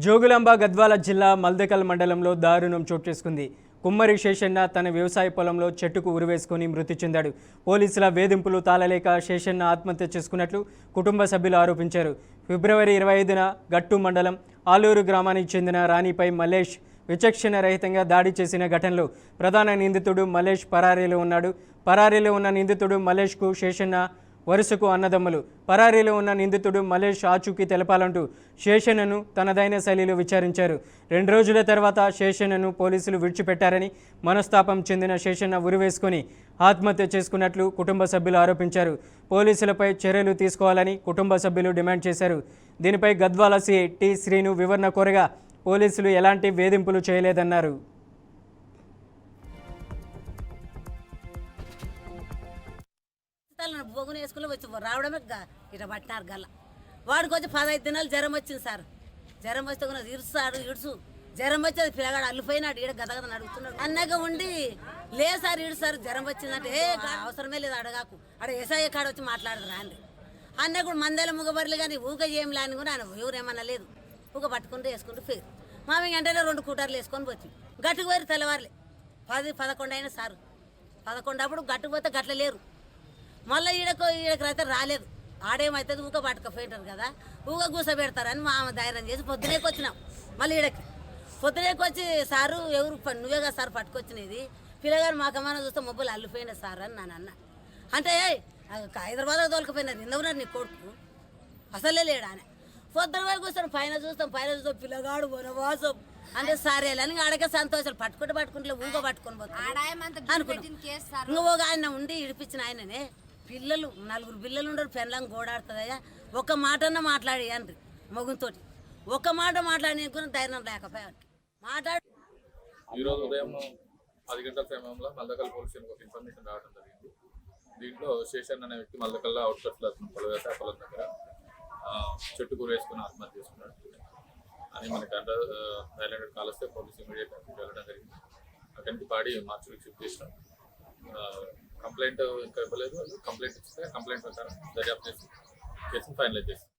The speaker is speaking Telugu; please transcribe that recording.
జోగులాంబ గద్వాల జిల్లా మల్దకల్ మండలంలో దారుణం చోటు చేసుకుంది. కుమ్మరి శేషన్న తన వ్యవసాయ పొలంలో చెట్టుకు ఉరివేసుకొని మృతి చెందాడు. పోలీసుల వేధింపులు తాళలేక శేషన్న ఆత్మహత్య చేసుకున్నట్లు కుటుంబ సభ్యులు ఆరోపించారు. ఫిబ్రవరి 25న గట్టు మండలం ఆలూరు గ్రామానికి చెందిన రాణిపై మల్లేష్ విచక్షణ రహితంగా దాడి చేసిన ఘటనలో ప్రధాన నిందితుడు మల్లేష్ పరారీలో ఉన్నాడు. పరారీలో ఉన్న నిందితుడు మల్లేష్కు శేషన్న వరుసకు అన్నదమ్ములు. పరారీలో ఉన్న నిందితుడు మల్లేష్ ఆచూకీ తెలపాలంటూ శేషన్నను తనదైన శైలిలో విచారించారు. 2 రోజుల తర్వాత శేషన్నను పోలీసులు విడిచిపెట్టారని, మనస్తాపం చెందిన శేషన్న ఉరివేసుకొని ఆత్మహత్య చేసుకున్నట్లు కుటుంబ సభ్యులు ఆరోపించారు. పోలీసులపై చర్యలు తీసుకోవాలని కుటుంబ సభ్యులు డిమాండ్ చేశారు. దీనిపై గద్వాల సీఐ టి శ్రీను వివరణ కోరగా పోలీసులు ఎలాంటి వేధింపులు చేయలేదన్నారు. బొగును వేసుకుని వచ్చి రావడమే ఇట్లా పట్టినారు గల్ల. వాడికి వచ్చి 15 దినాలు జ్వరం వచ్చింది సార్. జ్వరం వస్తే ఇడుసు జ్వరం వచ్చేది పిల్లగాడు అల్లిపోయినాడు. ఈడ గదగద అడుగుతున్నాడు. అన్నగా ఉండి లే సార్ ఇడు సార్ జ్వరం వచ్చిందంటే అవసరమే లేదు అడగాకు అక్కడ ఎస్ఐ కాడ వచ్చి మాట్లాడదు అండి. అన్న కూడా మందేల ముగబర్లు కానీ ఊగ ఏం లేని కూడా ఆయన ఎవరేమన్నా లేదు. ఊగ పట్టుకుంటూ వేసుకుంటూ పోయి మామి వెంటనే 2 కూటర్లు వేసుకొని పోయి గట్టుకు పోయి తెల్లవారులే 10-11 అయినా సారు 11 అప్పుడు గట్టుకు పోతే గట్ల లేరు. మళ్ళీ ఈడకు అయితే రాలేదు. ఆడేమవుతుంది ఊక పట్టుకపోయింటారు కదా, ఊక కూసబెడతారని మా ధైర్యం చేసి పొద్దునేకి వచ్చినాం. మళ్ళీ ఈడకి పొద్దునేకి వచ్చి సారు ఎవరు నువ్వే కదా సార్ పట్టుకొచ్చినది, పిల్లగారు మాకమ్మా చూస్తే మొబ్బులు అల్లిపోయినా సార్ అని నన్ను అన్న. అంటే హైదరాబాద్లో తోలుకుపోయినారు నిన్నవున్నారు నీ కొడుకు అసలే లేడు ఆయన. పొద్దున పోయి కూర్చొని పైన చూస్తాం పిల్లగాడు వనవాసం అంటే సరేలని ఆడకే సంతోషాలు పట్టుకుంటే ఊగ పట్టుకొని పోతాను అనుకున్నాం. నువ్వు ఆయన ఉండి ఇడిపించిన ఆయననే పిల్లలు 4 పిల్లలు ఉండరు. పెళ్ళం గోడాడుతుందయ్యా ఒక మాటన్నా మాట్లాడి అండ్రి మగునితోటి ఒక మాట మాట్లాడి ధైర్యం లేకపోయాడు మాట్లాడు. ఈరోజు ఉదయం 10 గంటల సమయంలో మల్దకల్ పోలీస్ స్టేషన్కి ఒక ఇన్ఫర్మేషన్ రావడం జరిగింది. దీంట్లో శేషన్ అనే వ్యక్తి మల్దకల్లా అవుట్కట్స్లో వ్యవసాయ పొలం దగ్గర చెట్టు కూర వేసుకుని ఆత్మహత్య చేసుకున్నాడు అని మనకి రైల్వే కాల్ వస్తే పోలీసు ఇమీడియట్గా వెళ్ళడం జరిగింది. అక్కడికి పాడి మార్చులకు షిఫ్ట్ చేసినాం. కంప్లైంట్ ఇంకా ఇవ్వలేదు. కంప్లైంట్ ఇస్తే కంప్లైంట్ ప్రకారం దర్యాప్తు చేసి కేసును ఫైనలైజ్ చేస్తాం.